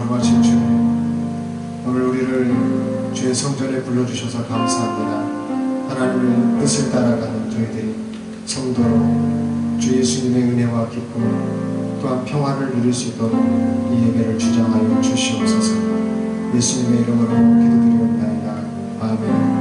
거룩하신 주님, 오늘 우리를 주의 성전에 불러주셔서 감사합니다. 하나님의 뜻을 따라가는 저희들이 성도로 주 예수님의 은혜와 기쁨 또한 평화를 누릴 수 있도록 이 예배를 주장하여 주시옵소서. 예수님의 이름으로 기도드리옵나이다. 아멘.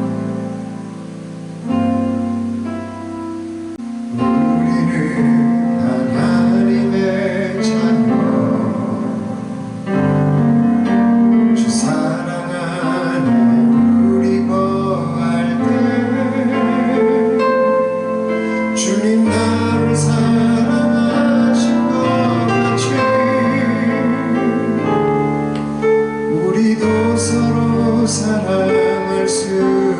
서로 사랑할 수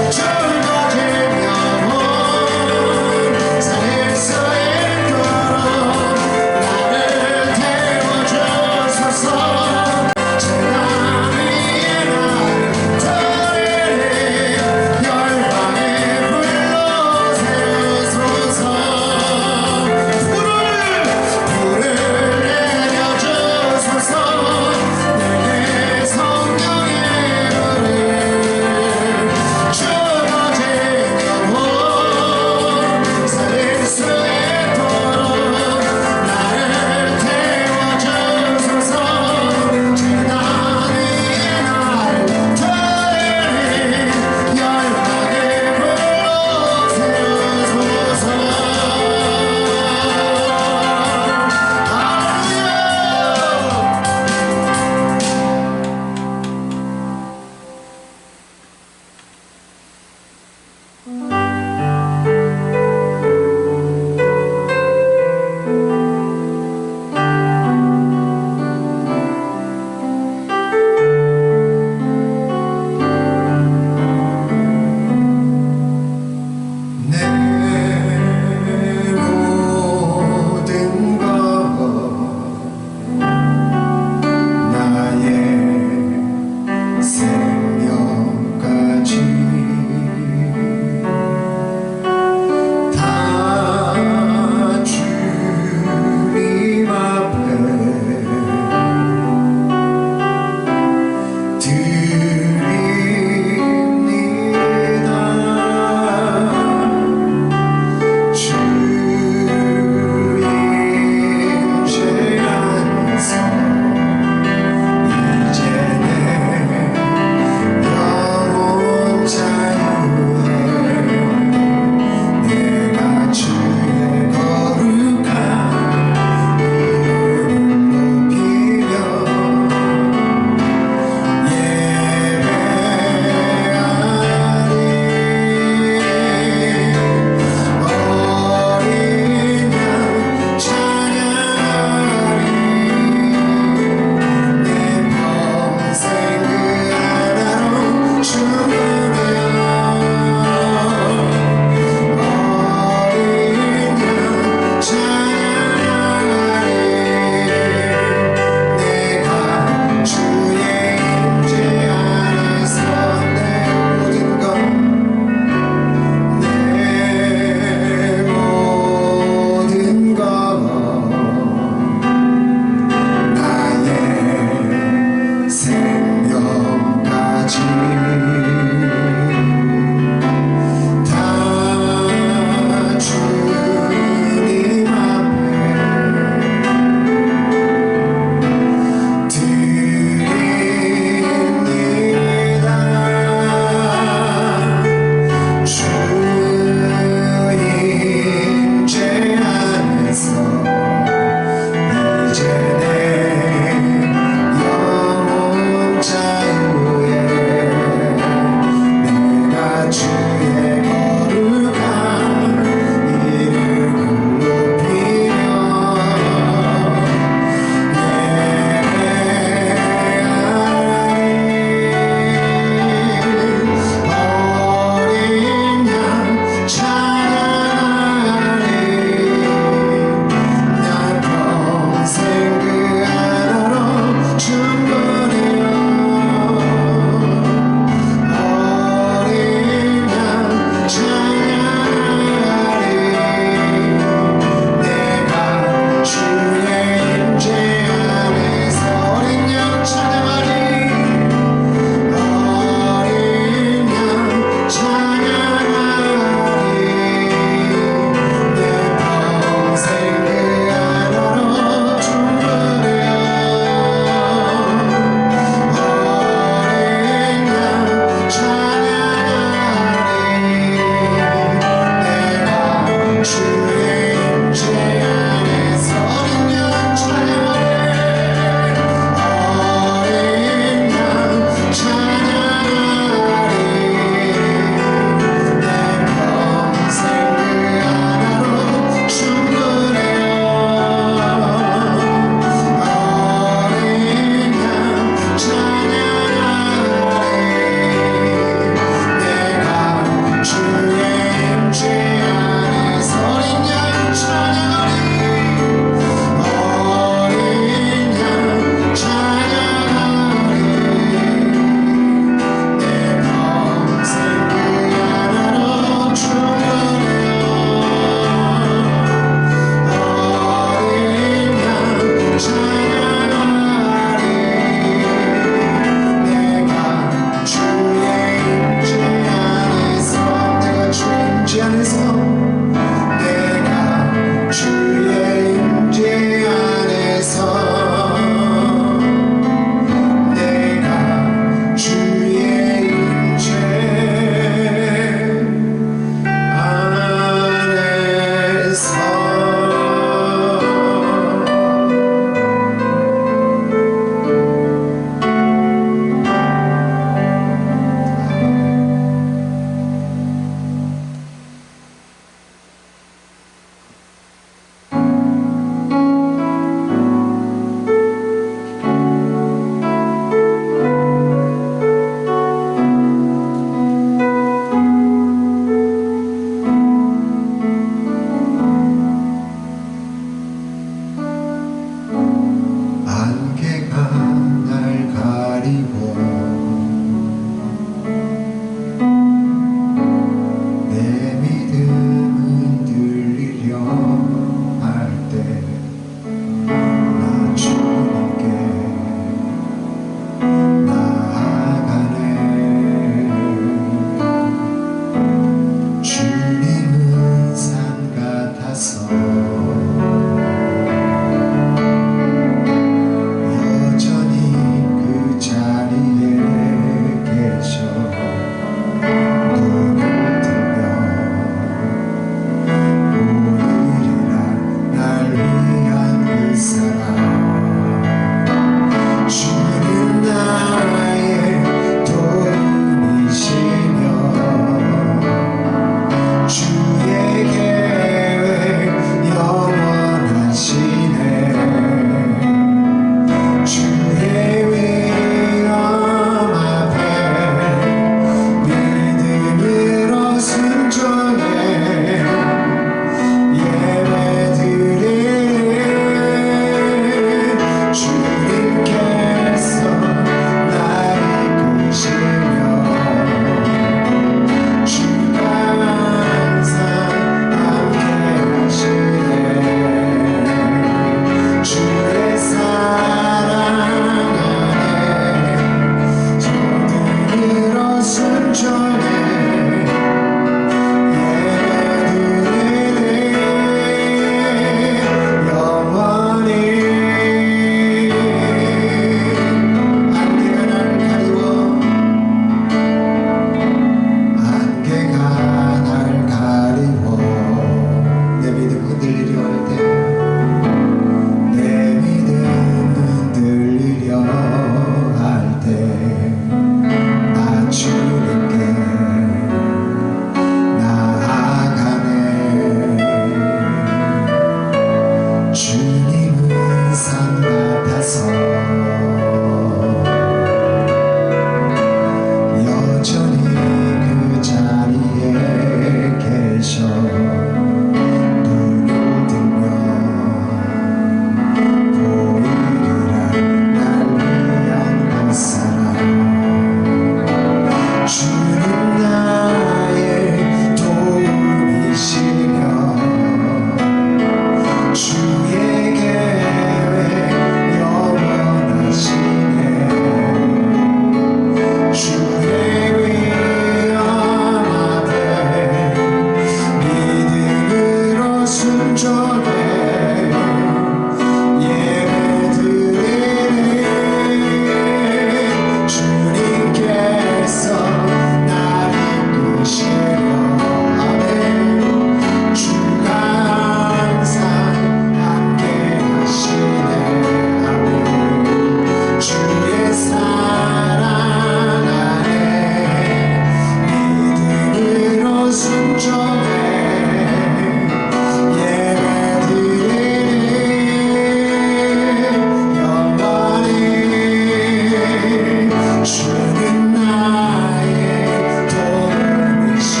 주는 나의 도움이시며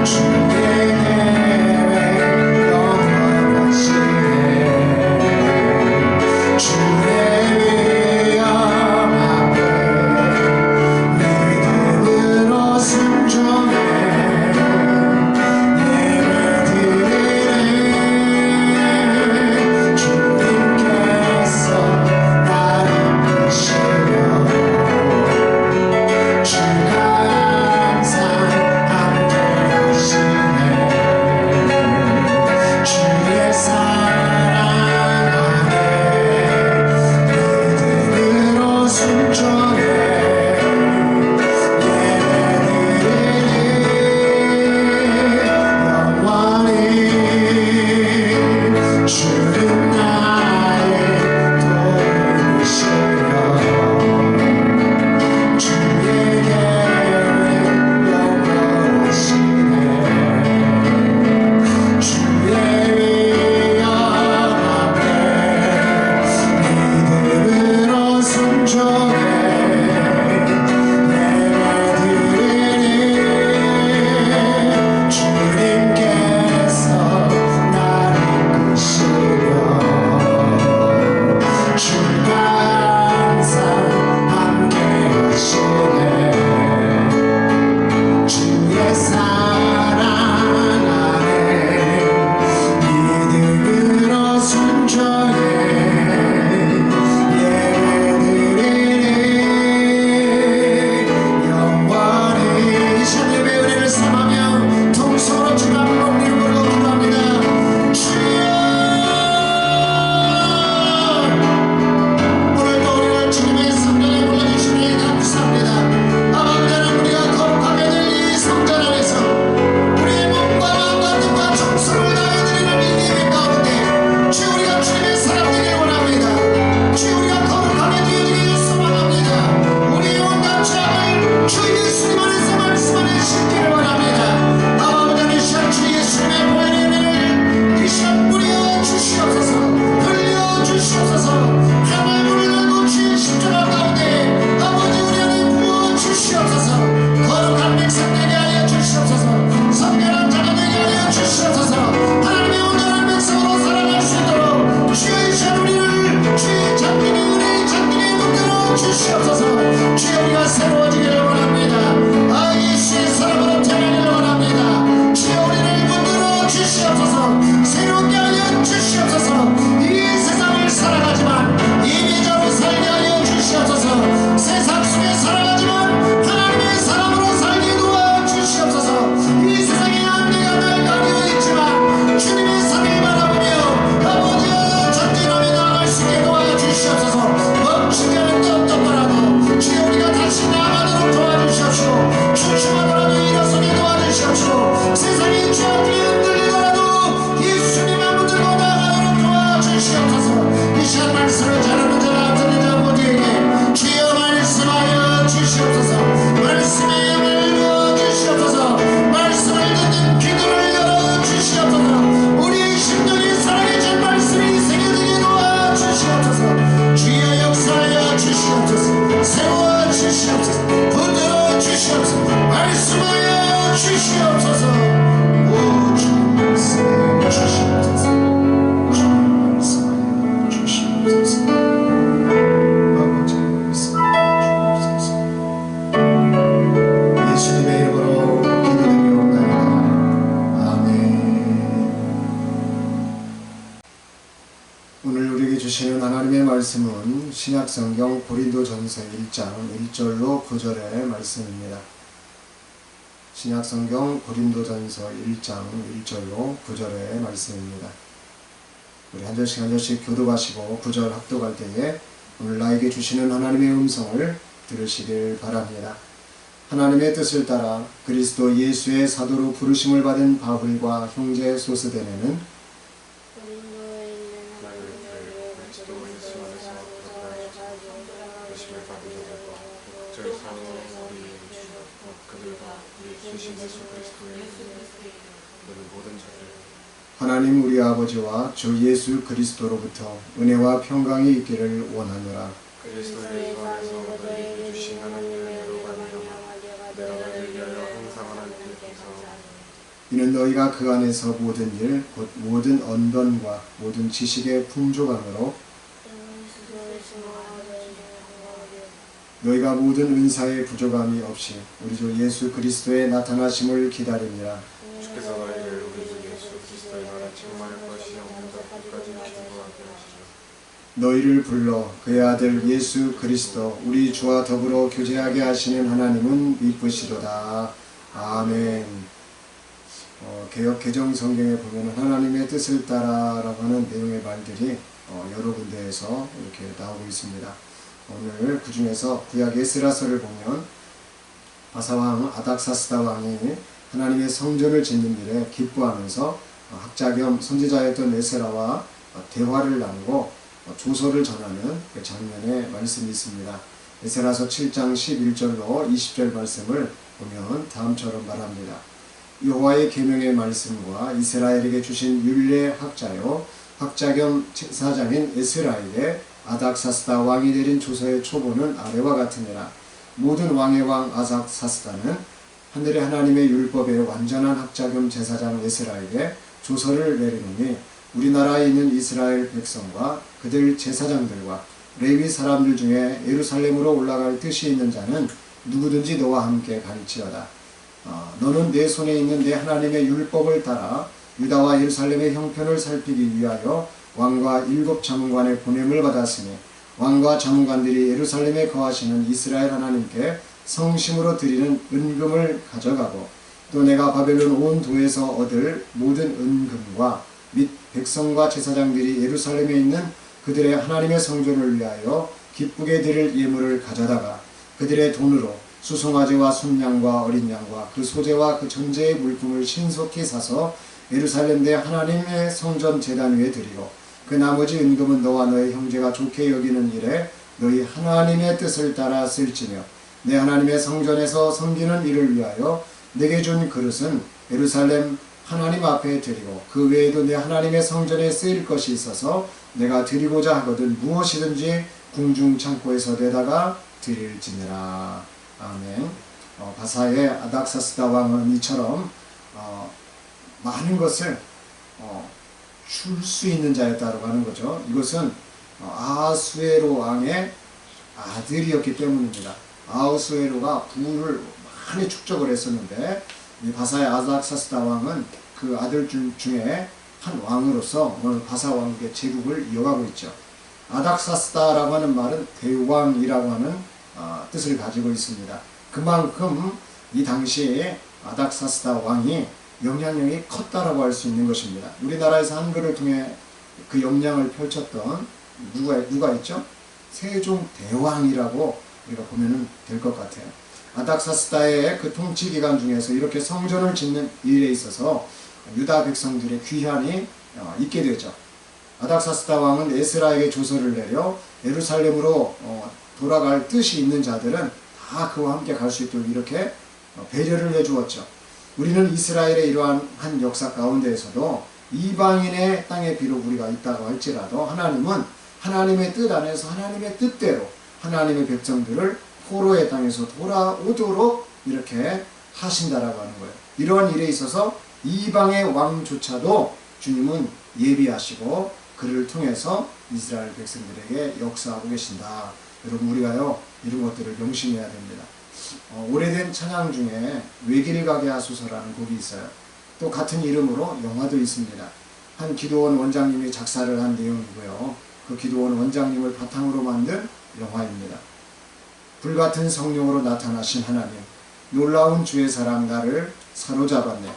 주의 계획 영원하시네. 주의 위엄 앞에 믿음으로 순종해 예배드리네. 주님께서 나를 이끄시며 주가 항상 함께 하시네. 주의 사랑 안에 믿음으로 순종해 영원히 주는 나의 도움이시며 주의 계획 영원하시네. 주의 위엄 앞에 믿음으로 순종해 주님께서 나를 이끄시며 주가 항상 함께 하시네. 주의 사랑 안에 믿음으로 순종해 예배드리리. 영원히 이 시간 예배 은혜를 삼하며 통성으로 주님 앞에 이름으로 기도합니다. 주여, 오늘도 우리를 주님의 성전에 불러주시니 감사합니다. 아버지는 우리가 거룩하게 될 이 성전 안에서 우리의 몸과 마음과 뜻과 정성을 다해 드리는 이 예배 가운데 주여 우리가 주님의 사람 되기를 원합니다. 주여 우리가 거룩하게 되어지기를 소망합니다. 우리의 온갖 죄악을 주 예수님 안에서 말씀 안에 싣기를 원합니다. 아버지는 이 시간 주 예수님의 보혈의 은혜를 이 시간 뿌려 주시옵소서. 흘려 주시옵소서. 하나의 문을 열고 주의 십자가 가운데 아버지 우리 안에 부어 주시옵소서. 거룩한 백성 되게 하여 주시옵소서. 성결한 자가 되게 하여 주시옵소서. 하나님의 온전한 백성으로 살아갈 수 있도록 주의 이 시간 우리를 주의 잠기는 은혜의 잠기는 문들어 주시옵소서. 주여 우리가 새로워지기를 원합니다. 예수의 사랑으로 태어나기를 원합니다. 주여 우리를 문들어 주시옵소서. 새롭게 하여 주시옵소서. 이 세상을 살아가지만 예배자로 살게 하여 주시옵소서. 세상 속에 살아가지만 하나님의 사람으로 살게 도와 주시옵소서. 이 세상의 안개가 날 가리고 있지만 주님의 삶을 바라보며 아버지여 전진하며 나아갈 수 있게 도와 주시옵소서. 멈추지 않는 데 없더라도 주여 우리가 다시 나아가도록 도와주시옵시고 주춤하더라도 일어서게 도와주시옵시고 세상의 죄악에 흔들리더라도 예수님의 문들고 나아가도록 도와주시옵소서. 이 시간 말씀을 잘하는 자나 듣는 자 모두에게 주여 말씀하여 주시옵소서. 말씀의 영을 부어 주시옵소서. 말씀을 듣는 귀들을 열어 주시옵소서. 우리의 심령이 살아계신 말씀이 새겨지게 도와 주시옵소서. 주여 역사하여 주시옵소서. 세워 주시옵소서. 붙들어 주시옵소서. 말씀하여 주시옵소서. 오 주님 말씀하여 주시옵소서. 주님 말씀하여 주시옵소서. 아버지 말씀하여 주옵소서. 예수님의 이름으로 기도드리옵나이다. 아멘. 오늘 우리에게 주시는 하나님의 말씀은 신약성경 고린도전서 1장 1절로 9절의 말씀입니다. 신약성경 고린도전서 1장 1절로 9절의 말씀입니다. 우리 한 절씩 한 절씩 교독하시고 9절 합독할 때에 오늘 나에게 주시는 하나님의 음성을 들으시길 바랍니다. 하나님의 뜻을 따라 그리스도 예수의 사도로 부르심을 받은 바울과 형제 소스데네는 하나님 우리 아버지와 주 예수 그리스도로부터 은혜와 평강이 있기를 원하노라. 그리스도의 주 안에서 너희에게 주신 하나님의 은혜로 말미암아 내가 너희를 위하여 항상 하나님께 감사하노니 이는 너희가 그 안에서 모든 일 곧 모든 언변과 모든 지식의 풍족함으로 너희가 모든 은사의 부족함이 없이 우리 주 예수 그리스도의 나타나심을 기다립니다. 주께서 너희를 우리 주 예수 그리스도의 날에 책망할 것이 없는 자까지 기도하게 하시라. 너희를 불러 그의 아들 예수 그리스도 우리 주와 더불어 교제하게 하시는 하나님은 미쁘시도다. 아멘. 개역 개정 성경에 보면 하나님의 뜻을 따라라고 하는 내용의 말들이 여러 군데에서 이렇게 나오고 있습니다. 오늘 그 중에서 구약 에스라서를 보면 바사왕 아닥사스다 왕이 하나님의 성전을 짓는 일에 기뻐하면서 학자 겸 선지자였던 에스라와 대화를 나누고 조서를 전하는 그 장면의 말씀이 있습니다. 에스라서 7장 11절로 20절 말씀을 보면 다음처럼 말합니다. 여호와의 계명의 말씀과 이스라엘에게 주신 율례 학자요 학자 겸 제사장인 에스라에게 아닥사스다 왕이 내린 조서의 초본은 아래와 같으니라. 모든 왕의 왕 아닥사스다는 하늘의 하나님의 율법의 완전한 학자 겸 제사장 에스라에게 조서를 내리노니 우리나라에 있는 이스라엘 백성과 그들 제사장들과 레위 사람들 중에 예루살렘으로 올라갈 뜻이 있는 자는 누구든지 너와 함께 갈지어다. 너는 내 손에 있는 내 하나님의 율법을 따라 유다와 예루살렘의 형편을 살피기 위하여 왕과 7 자문관의 보냄을 받았으니 왕과 자문관들이 예루살렘에 거하시는 이스라엘 하나님께 성심으로 드리는 은금을 가져가고 또 내가 바벨론 온 도에서 얻을 모든 은금과 및 백성과 제사장들이 예루살렘에 있는 그들의 하나님의 성전을 위하여 기쁘게 드릴 예물을 가져다가 그들의 돈으로 수송아지와 순양과 어린 양과 그 소재와 그 전제의 물품을 신속히 사서 예루살렘 내 하나님의 성전 제단 위에 드리고 그 나머지 은금은 너와 너의 형제가 좋게 여기는 일에 너희 하나님의 뜻을 따라 쓸지며 내 하나님의 성전에서 섬기는 일을 위하여 내게 준 그릇은 예루살렘 하나님 앞에 드리고 그 외에도 내 하나님의 성전에 쓰일 것이 있어서 내가 드리고자 하거든 무엇이든지 궁중 창고에서 내다가 드릴지니라. 아멘. 바사의 아닥사스다 왕은 이처럼 많은 것을 줄 수 있는 자였다고 하는 거죠. 이것은 아하수에로 왕의 아들이었기 때문입니다. 아하수에로가 부를 많이 축적을 했었는데 이 바사의 아닥사스다 왕은 그 아들 중에 한 왕으로서 오늘 바사 왕국의 제국을 이어가고 있죠. 아닥사스다라고 하는 말은 대왕이라고 하는 뜻을 가지고 있습니다. 그만큼 이 당시에 아닥사스다 왕이 영향력이 컸다라고 할 수 있는 것입니다. 우리나라에서 한글을 통해 그 영향을 펼쳤던 누가 있죠? 세종대왕이라고 우리가 보면 될 것 같아요. 아닥사스다의 그 통치 기간 중에서 이렇게 성전을 짓는 일에 있어서 유다 백성들의 귀환이 있게 되죠. 아닥사스다 왕은 에스라에게 조서를 내려 예루살렘으로 돌아갈 뜻이 있는 자들은 다 그와 함께 갈 수 있도록 이렇게 배려를 해주었죠. 우리는 이스라엘의 이러한 한 역사 가운데에서도 이방인의 땅에 비록 우리가 있다고 할지라도 하나님은 하나님의 뜻 안에서 하나님의 뜻대로 하나님의 백성들을 포로의 땅에서 돌아오도록 이렇게 하신다라고 하는 거예요. 이러한 일에 있어서 이방의 왕조차도 주님은 예비하시고 그를 통해서 이스라엘 백성들에게 역사하고 계신다. 여러분 우리가요 이런 것들을 명심해야 됩니다. 오래된 찬양 중에 외길 가게 하소서라는 곡이 있어요. 또 같은 이름으로 영화도 있습니다. 한 기도원 원장님이 작사를 한 내용이고요. 그 기도원 원장님을 바탕으로 만든 영화입니다. 불같은 성령으로 나타나신 하나님, 놀라운 주의 사랑 나를 사로잡았네.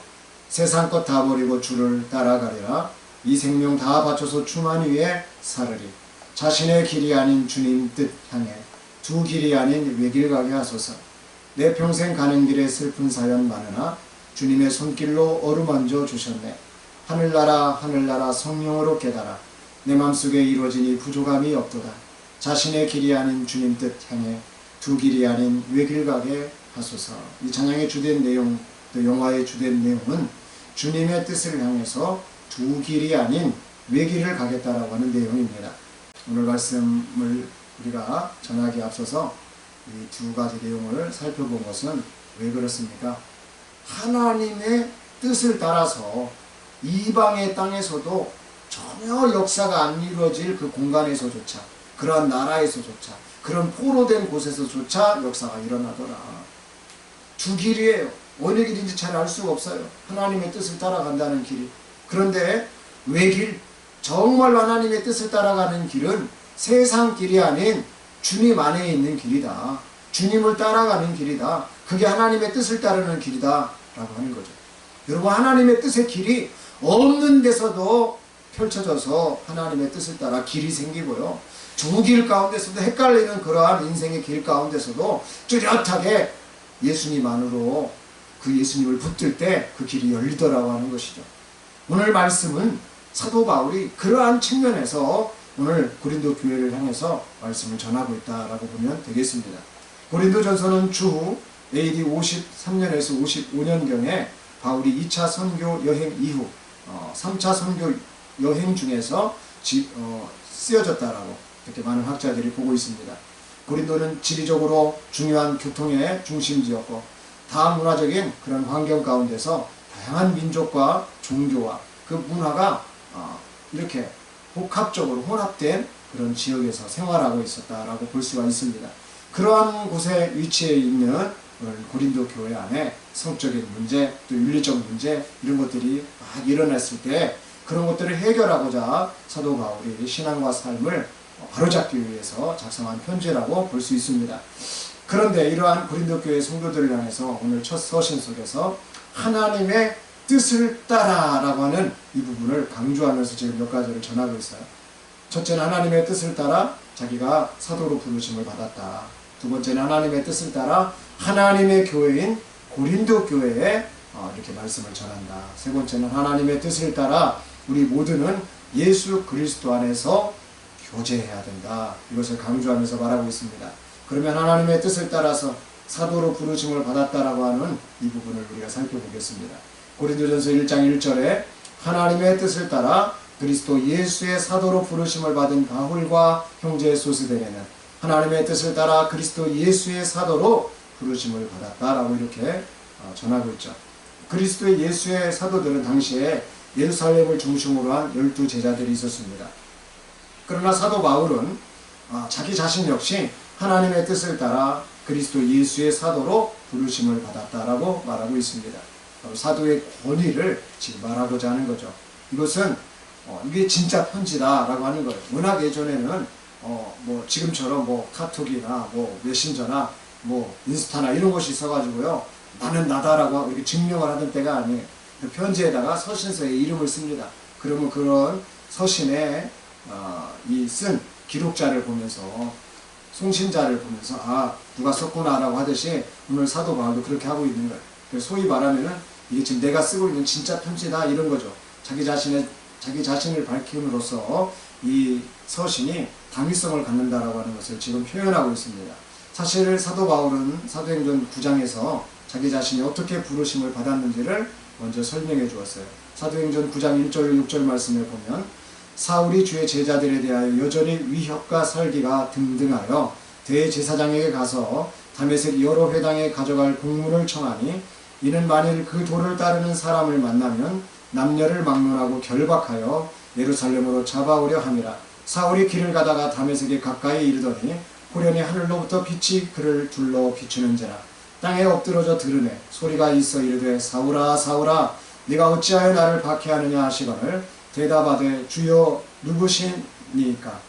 세상 것 다 버리고 주를 따라가리라. 이 생명 다 바쳐서 주만 위에 살으리. 자신의 길이 아닌 주님 뜻 향해 두 길이 아닌 외길 가게 하소서. 내 평생 가는 길에 슬픈 사연 많으나 주님의 손길로 어루만져 주셨네. 하늘나라 하늘나라 성령으로 깨달아 내 맘속에 이루어지니 부족함이 없도다. 자신의 길이 아닌 주님 뜻 향해 두 길이 아닌 외길 가게 하소서. 이 찬양의 주된 내용, 또 영화의 주된 내용은 주님의 뜻을 향해서 두 길이 아닌 외길을 가겠다라고 하는 내용입니다. 오늘 말씀을 우리가 전하기에 앞서서 이 두 가지 내용을 살펴본 것은 왜 그렇습니까? 하나님의 뜻을 따라서 이방의 땅에서도 전혀 역사가 안 이루어질 그 공간에서조차, 그러한 나라에서조차, 그런 포로된 곳에서조차 역사가 일어나더라. 두 길이에요. 어느 길인지 잘 알 수가 없어요. 하나님의 뜻을 따라간다는 길이. 그런데 외길, 정말 하나님의 뜻을 따라가는 길은 세상 길이 아닌 주님 안에 있는 길이다. 주님을 따라가는 길이다. 그게 하나님의 뜻을 따르는 길이다 라고 하는 거죠. 여러분, 하나님의 뜻의 길이 없는 데서도 펼쳐져서 하나님의 뜻을 따라 길이 생기고요, 두 길 가운데서도 헷갈리는 그러한 인생의 길 가운데서도 뚜렷하게 예수님 안으로 그 예수님을 붙들 때 그 길이 열리더라고 하는 것이죠. 오늘 말씀은 사도 바울이 그러한 측면에서 오늘 고린도 교회를 향해서 말씀을 전하고 있다라고 보면 되겠습니다. 고린도전서는 추후 AD 53년에서 55년경에 바울이 2차 선교 여행 이후 3차 선교 여행 중에서 쓰여졌다라고 이렇게 많은 학자들이 보고 있습니다. 고린도는 지리적으로 중요한 교통의 중심지였고 다문화적인 그런 환경 가운데서 다양한 민족과 종교와 그 문화가 이렇게 복합적으로 혼합된 그런 지역에서 생활하고 있었다라고 볼 수가 있습니다. 그러한 곳에 위치해 있는 고린도 교회 안에 성적인 문제, 또 윤리적 문제, 이런 것들이 막 일어났을 때 그런 것들을 해결하고자 사도 바울이 신앙과 삶을 바로잡기 위해서 작성한 편지라고 볼 수 있습니다. 그런데 이러한 고린도 교회 성도들을 향해서 오늘 첫 서신 속에서 하나님의 뜻을 따라라고 하는 이 부분을 강조하면서 지금 몇 가지를 전하고 있어요. 첫째는 하나님의 뜻을 따라 자기가 사도로 부르심을 받았다. 두 번째는 하나님의 뜻을 따라 하나님의 교회인 고린도 교회에 이렇게 말씀을 전한다. 세 번째는 하나님의 뜻을 따라 우리 모두는 예수 그리스도 안에서 교제해야 된다. 이것을 강조하면서 말하고 있습니다. 그러면 하나님의 뜻을 따라서 사도로 부르심을 받았다라고 하는 이 부분을 우리가 살펴보겠습니다. 고린도전서 1장 1절에 하나님의 뜻을 따라 그리스도 예수의 사도로 부르심을 받은 바울과 형제 소스데네는 하나님의 뜻을 따라 그리스도 예수의 사도로 부르심을 받았다라고 이렇게 전하고 있죠. 그리스도 예수의 사도들은 당시에 예루살렘을 중심으로 한 12제자들이 있었습니다. 그러나 사도 바울은 자기 자신 역시 하나님의 뜻을 따라 그리스도 예수의 사도로 부르심을 받았다라고 말하고 있습니다. 사도의 권위를 지금 말하고자 하는 거죠. 이것은 이게 진짜 편지다라고 하는 거예요. 워낙 예전에는 뭐 지금처럼 뭐 카톡이나 뭐 메신저나 뭐 인스타나 이런 것이 있어가지고요, 나는 나다라고 이렇게 증명을 하던 때가 아니에요. 편지에다가 서신서에 이름을 씁니다. 그러면 그런 서신에 이 쓴 기록자를 보면서, 송신자를 보면서 누가 썼구나라고 하듯이 오늘 사도 바울도 그렇게 하고 있는 거예요. 소위 말하면은 이게 지금 내가 쓰고 있는 진짜 편지다 이런 거죠. 자기 자신을 밝힘으로써 이 서신이 당위성을 갖는다라고 하는 것을 지금 표현하고 있습니다. 사실 사도 바울은 사도행전 9장에서 자기 자신이 어떻게 부르심을 받았는지를 먼저 설명해 주었어요. 사도행전 9장 1절 6절 말씀에 보면 사울이 주의 제자들에 대하여 여전히 위협과 살기가 등등하여 대제사장에게 가서 다메섹 여러 회당에 가져갈 공문을 청하니 이는 만일 그 도를 따르는 사람을 만나면 남녀를 막론하고 결박하여 예루살렘으로 잡아오려 함이라. 사울이 길을 가다가 다메섹에 가까이 이르더니 호련히 하늘로부터 빛이 그를 둘러 비추는지라. 땅에 엎드러져 들으매 소리가 있어 이르되 사울아 사울아 네가 어찌하여 나를 박해하느냐 하시거늘 대답하되 주여 누구시니까?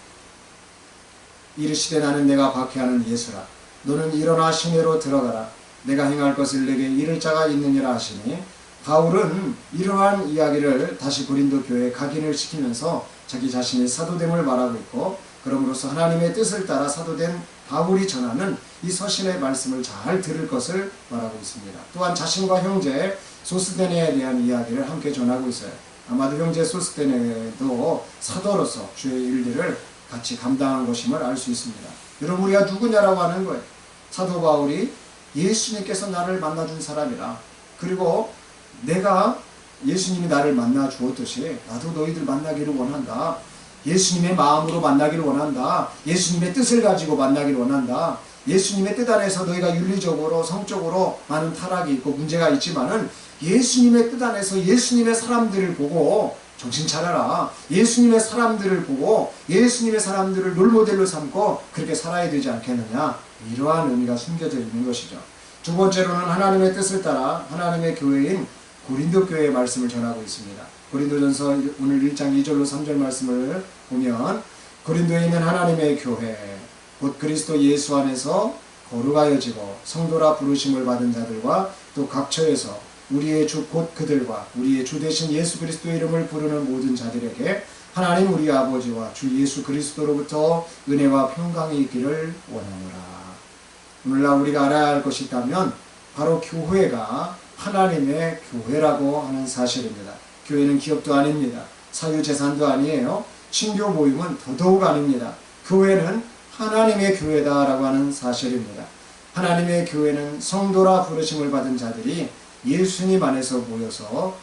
이르시되 나는 내가 박해하는 예수라. 너는 일어나 시내로 들어가라. 내가 행할 것을 내게 이를 자가 있느니라 하시니, 바울은 이러한 이야기를 다시 고린도 교회에 각인을 시키면서 자기 자신의 사도됨을 말하고 있고, 그러므로서 하나님의 뜻을 따라 사도된 바울이 전하는 이 서신의 말씀을 잘 들을 것을 말하고 있습니다. 또한 자신과 형제 소스데네에 대한 이야기를 함께 전하고 있어요. 아마도 형제 소스데네도 사도로서 주의 일들을 같이 감당한 것임을 알 수 있습니다. 여러분, 우리가 누구냐라고 하는 거예요. 사도 바울이 예수님께서 나를 만나준 사람이라, 그리고 내가 예수님이 나를 만나 주었듯이 나도 너희들 만나기를 원한다. 예수님의 마음으로 만나기를 원한다. 예수님의 뜻을 가지고 만나기를 원한다. 예수님의 뜻 안에서 너희가 윤리적으로 성적으로 많은 타락이 있고 문제가 있지만은 예수님의 뜻 안에서 예수님의 사람들을 보고 정신 차려라. 예수님의 사람들을 보고 예수님의 사람들을 롤모델로 삼고 그렇게 살아야 되지 않겠느냐. 이러한 의미가 숨겨져 있는 것이죠. 두 번째로는 하나님의 뜻을 따라 하나님의 교회인 고린도 교회의 말씀을 전하고 있습니다. 고린도전서 오늘 1장 2절로 3절 말씀을 보면 고린도에 있는 하나님의 교회 곧 그리스도 예수 안에서 거룩하여지고 성도라 부르심을 받은 자들과 또 각처에서 우리의 주 곧 그들과 우리의 주 되신 예수 그리스도의 이름을 부르는 모든 자들에게 하나님 우리 아버지와 주 예수 그리스도로부터 은혜와 평강이 있기를 원하노라. 오늘날 우리가 알아야 할 것이 있다면 바로 교회가 하나님의 교회라고 하는 사실입니다. 교회는 기업도 아닙니다. 사유재산도 아니에요. 신교 모임은 더더욱 아닙니다. 교회는 하나님의 교회다라고 하는 사실입니다. 하나님의 교회는 성도라 부르심을 받은 자들이 예수님 안에서 모여서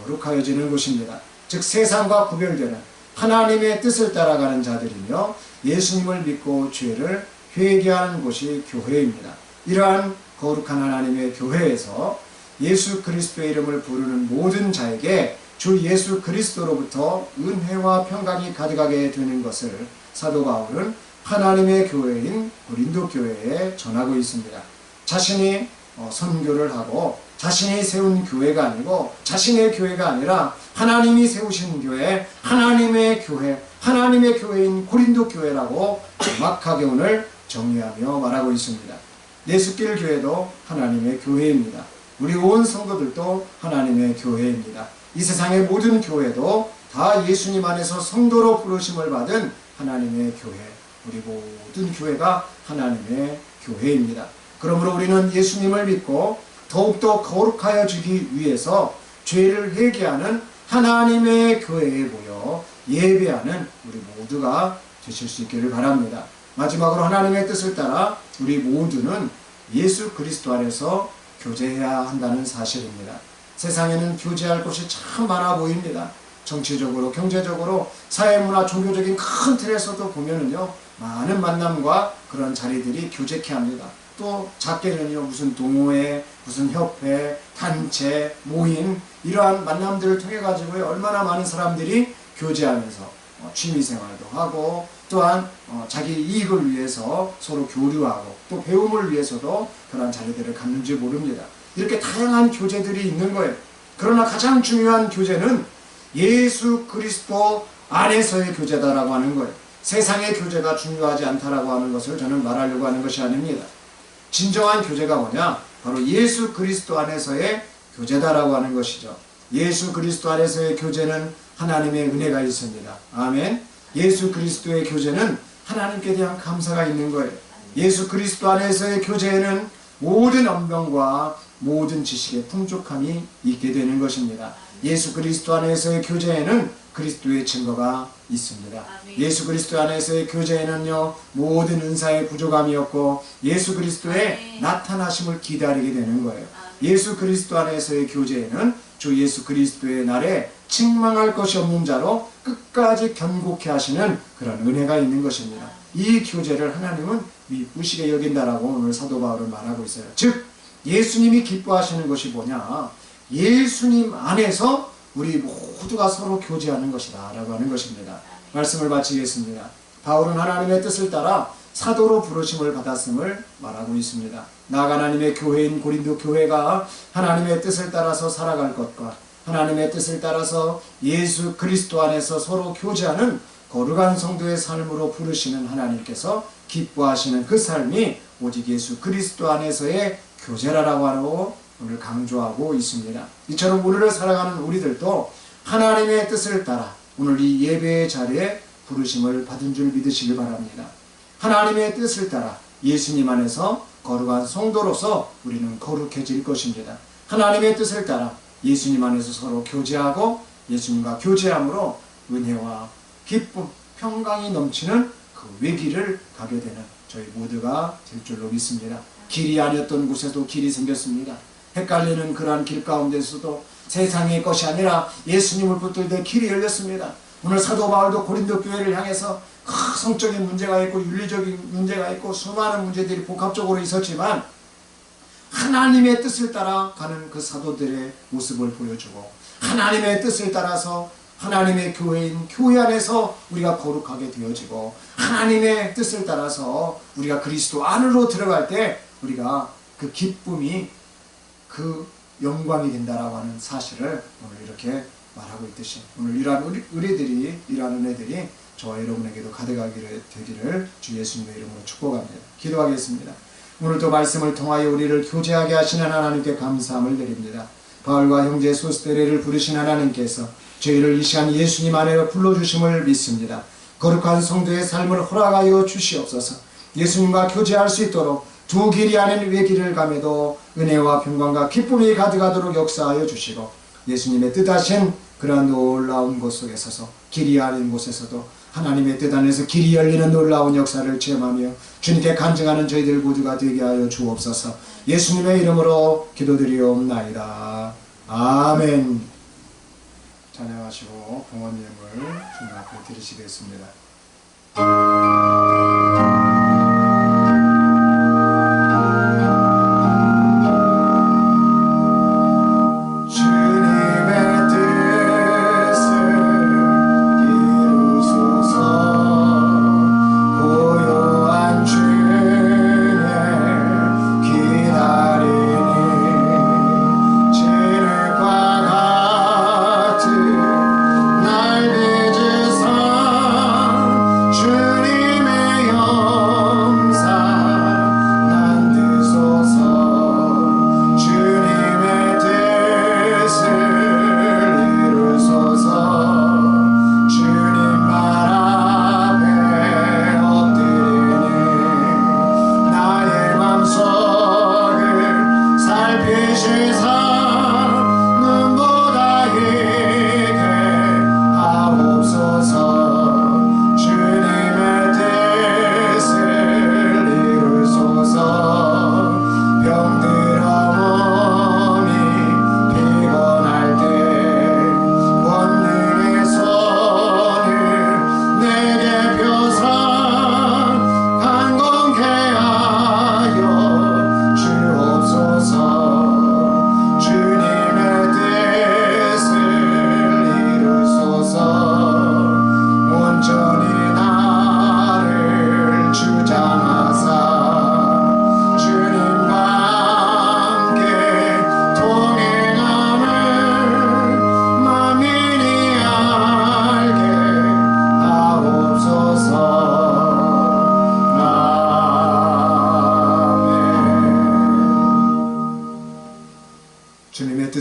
거룩하여지는 곳입니다. 즉 세상과 구별되는 하나님의 뜻을 따라가는 자들이며 예수님을 믿고 죄를 회개하는 곳이 교회입니다. 이러한 거룩한 하나님의 교회에서 예수 그리스도의 이름을 부르는 모든 자에게 주 예수 그리스도로부터 은혜와 평강이 가득하게 되는 것을 사도 바울은 하나님의 교회인 고린도 교회에 전하고 있습니다. 자신이 선교를 하고 자신이 세운 교회가 아니고 자신의 교회가 아니라 하나님이 세우신 교회, 하나님의 교회, 하나님의 교회인 고린도 교회라고 정확하게 오늘 정리하며 말하고 있습니다. 예수길 교회도 하나님의 교회입니다. 우리 온 성도들도 하나님의 교회입니다. 이 세상의 모든 교회도 다 예수님 안에서 성도로 부르심을 받은 하나님의 교회, 우리 모든 교회가 하나님의 교회입니다. 그러므로 우리는 예수님을 믿고 더욱더 거룩하여지기 위해서 죄를 회개하는 하나님의 교회에 모여 예배하는 우리 모두가 되실 수 있기를 바랍니다. 마지막으로 하나님의 뜻을 따라 우리 모두는 예수 그리스도 안에서 교제해야 한다는 사실입니다. 세상에는 교제할 것이 참 많아 보입니다. 정치적으로, 경제적으로, 사회문화, 종교적인 큰 틀에서도 보면은요, 많은 만남과 그런 자리들이 교제케 합니다. 또 작게는요, 무슨 동호회, 무슨 협회, 단체, 모임, 이러한 만남들을 통해 가지고 얼마나 많은 사람들이 교제하면서 취미생활도 하고 또한 자기 이익을 위해서 서로 교류하고 또 배움을 위해서도 그런 자리들을 갖는지 모릅니다. 이렇게 다양한 교제들이 있는 거예요. 그러나 가장 중요한 교제는 예수 그리스도 안에서의 교제다라고 하는 거예요. 세상의 교제가 중요하지 않다라고 하는 것을 저는 말하려고 하는 것이 아닙니다. 진정한 교제가 뭐냐? 바로 예수 그리스도 안에서의 교제다라고 하는 것이죠. 예수 그리스도 안에서의 교제는 하나님의 은혜가 있습니다. 아멘. 예수 그리스도의 교제는 하나님께 대한 감사가 있는 거예요. 예수 그리스도 안에서의 교제에는 모든 언병과 모든 지식의 풍족함이 있게 되는 것입니다. 예수 그리스도 안에서의 교제에는 그리스도의 증거가 있습니다. 예수 그리스도 안에서의 교제에는요, 모든 은사의 부족함이 없고 예수 그리스도의 나타나심을 기다리게 되는 거예요. 예수 그리스도 안에서의 교제에는 주 예수 그리스도의 날에 책망할 것이 없는 자로 끝까지 견고케 하시는 그런 은혜가 있는 것입니다. 이 교제를 하나님은 미쁘시게 여긴다라고 오늘 사도 바울은 말하고 있어요. 즉 예수님이 기뻐하시는 것이 뭐냐? 예수님 안에서 우리 모두가 서로 교제하는 것이다 라고 하는 것입니다. 말씀을 마치겠습니다. 바울은 하나님의 뜻을 따라 사도로 부르심을 받았음을 말하고 있습니다. 나아가 하나님의 교회인 고린도 교회가 하나님의 뜻을 따라서 살아갈 것과 하나님의 뜻을 따라서 예수 그리스도 안에서 서로 교제하는 거룩한 성도의 삶으로 부르시는 하나님께서 기뻐하시는 그 삶이 오직 예수 그리스도 안에서의 교제라고 하고 오늘 강조하고 있습니다. 이처럼 우리를 살아가는 우리들도 하나님의 뜻을 따라 오늘 이 예배의 자리에 부르심을 받은 줄 믿으시길 바랍니다. 하나님의 뜻을 따라 예수님 안에서 거룩한 성도로서 우리는 거룩해질 것입니다. 하나님의 뜻을 따라 예수님 안에서 서로 교제하고 예수님과 교제함으로 은혜와 기쁨, 평강이 넘치는 그 외길을 가게 되는 저희 모두가 될 줄로 믿습니다. 길이 아니었던 곳에도 길이 생겼습니다. 헷갈리는 그러한 길 가운데서도 세상의 것이 아니라 예수님을 붙들 때 길이 열렸습니다. 오늘 사도 바울도 고린도 교회를 향해서 성적인 문제가 있고 윤리적인 문제가 있고 수많은 문제들이 복합적으로 있었지만 하나님의 뜻을 따라 가는 그 사도들의 모습을 보여주고 하나님의 뜻을 따라서 하나님의 교회인 교회 안에서 우리가 거룩하게 되어지고 하나님의 뜻을 따라서 우리가 그리스도 안으로 들어갈 때 우리가 그 기쁨이 그 영광이 된다라고 하는 사실을 오늘 이렇게 말하고 있듯이 오늘 이러한 이러한 은혜들이 저와 여러분에게도 가득하기를 되기를 주 예수님의 이름으로 축복합니다. 기도하겠습니다. 오늘도 말씀을 통하여 우리를 교제하게 하시는 하나님께 감사함을 드립니다. 바울과 형제 소스테레를 부르신 하나님께서 저희를 이 시간 예수님 안에 불러주심을 믿습니다. 거룩한 성도의 삶을 허락하여 주시옵소서. 예수님과 교제할 수 있도록 두 길이 아닌 외길을 가매도 은혜와 평강과 기쁨이 가득하도록 역사하여 주시고 예수님의 뜻하신 그러한 놀라운 곳 속에 서서 길이 아닌 곳에서도 하나님의 뜻 안에서 길이 열리는 놀라운 역사를 체험하며 주님께 간증하는 저희들 모두가 되게 하여 주옵소서. 예수님의 이름으로 기도드리옵나이다. 아멘. 찬양하시고 봉헌 예물 주님 앞에 드리시겠습니다.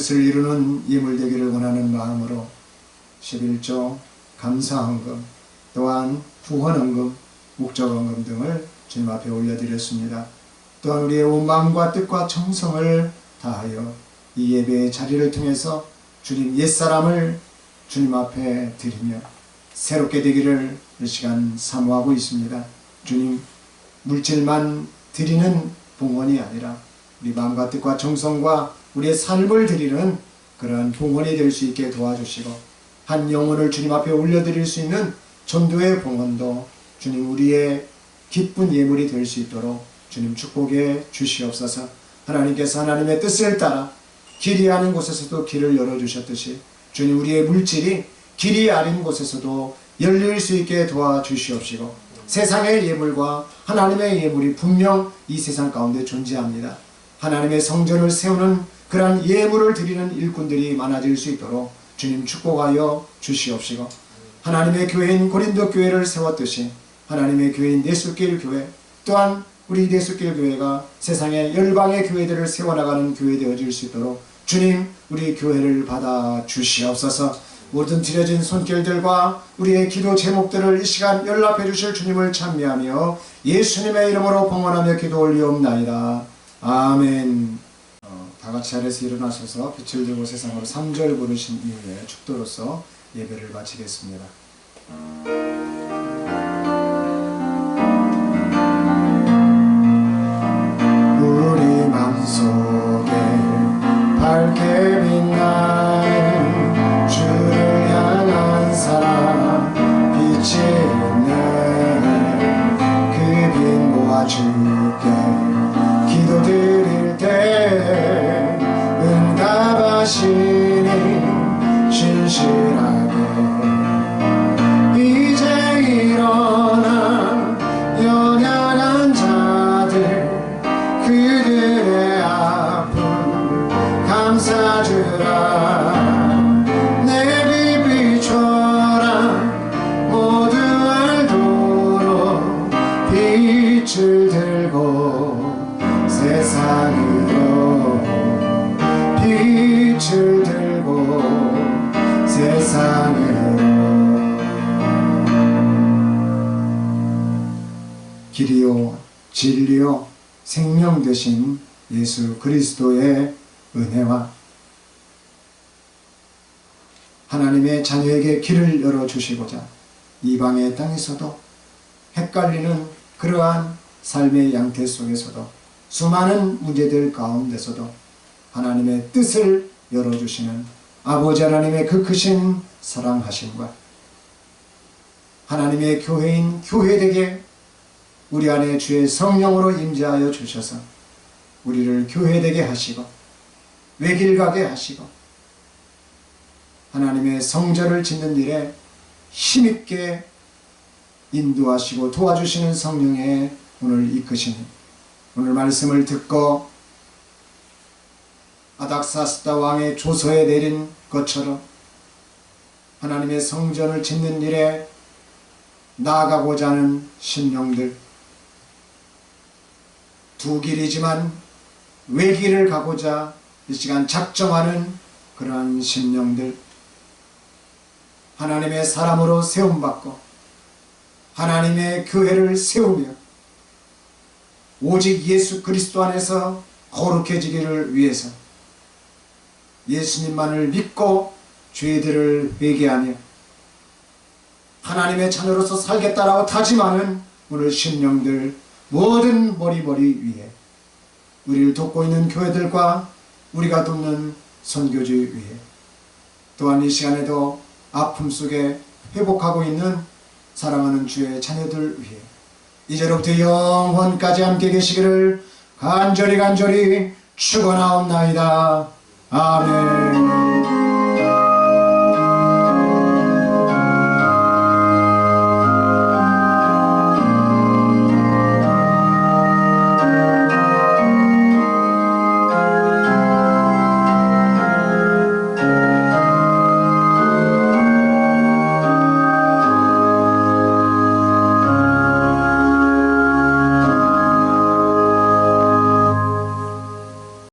뜻을 이루는 예물 되기를 원하는 마음으로 11조 감사헌금 또한 후원헌금, 목적헌금 등을 주님 앞에 올려드렸습니다. 또한 우리의 온 마음과 뜻과 정성을 다하여 이 예배의 자리를 통해서 주님 옛사람을 주님 앞에 드리며 새롭게 되기를 이 시간 사모하고 있습니다. 주님, 물질만 드리는 봉헌이 아니라 우리 마음과 뜻과 정성과 우리의 삶을 드리는 그러한 봉헌이 될 수 있게 도와주시고 한 영혼을 주님 앞에 올려드릴 수 있는 전도의 봉헌도 주님 우리의 기쁜 예물이 될 수 있도록 주님 축복해 주시옵소서. 하나님께서 하나님의 뜻을 따라 길이 아닌 곳에서도 길을 열어주셨듯이 주님 우리의 물질이 길이 아닌 곳에서도 열릴 수 있게 도와주시옵시고 세상의 예물과 하나님의 예물이 분명 이 세상 가운데 존재합니다. 하나님의 성전을 세우는 그러한 예물을 드리는 일꾼들이 많아질 수 있도록 주님 축복하여 주시옵시고 하나님의 교회인 고린도 교회를 세웠듯이 하나님의 교회인 내숫길 교회 또한 우리 내숫길 교회가 세상의 열방의 교회들을 세워나가는 교회 되어질 수 있도록 주님 우리 교회를 받아 주시옵소서. 모든 드려진 손길들과 우리의 기도 제목들을 이 시간 연락해 주실 주님을 찬미하며 예수님의 이름으로 봉헌하며 기도 올리옵나이다. 아멘. 다같이 자리에서 일어나셔서 빛을 들고 세상으로 3절 부르신 이후에 축도로서 예배를 마치겠습니다. 우리 맘속에 밝게 빛나는 주를 향한 사랑 빛을 들고 세상으로 빛을 들고 세상으로 길이요 진리요 생명 되신 예수 그리스도의 은혜와 하나님의 자녀에게 길을 열어주시고자 이방의 땅에서도 헷갈리는 그러한 삶의 양태 속에서도 수많은 문제들 가운데서도 하나님의 뜻을 열어주시는 아버지 하나님의 그 크신 사랑하심과 하나님의 교회인 교회되게 우리 안에 주의 성령으로 임재하여 주셔서 우리를 교회되게 하시고 외길 가게 하시고 하나님의 성전을 짓는 일에 힘있게 인도하시고 도와주시는 성령의 오늘 이끄시니 오늘 말씀을 듣고 아닥사스다 왕의 조서에 내린 것처럼 하나님의 성전을 짓는 일에 나아가고자 하는 심령들, 두 길이지만 외길을 가고자 이 시간 작정하는 그러한 심령들, 하나님의 사람으로 세움받고 하나님의 교회를 세우며 오직 예수 그리스도 안에서 거룩해지기를 위해서 예수님만을 믿고 죄들을 회개하며 하나님의 자녀로서 살겠다라고 다짐하는 오늘 심령들 모든 머리 위에 우리를 돕고 있는 교회들과 우리가 돕는 선교지 위에 또한 이 시간에도 아픔 속에 회복하고 있는 사랑하는 주의 자녀들 위해 이제로부터 영원까지 함께 계시기를 간절히 축원하옵나이다. 아멘.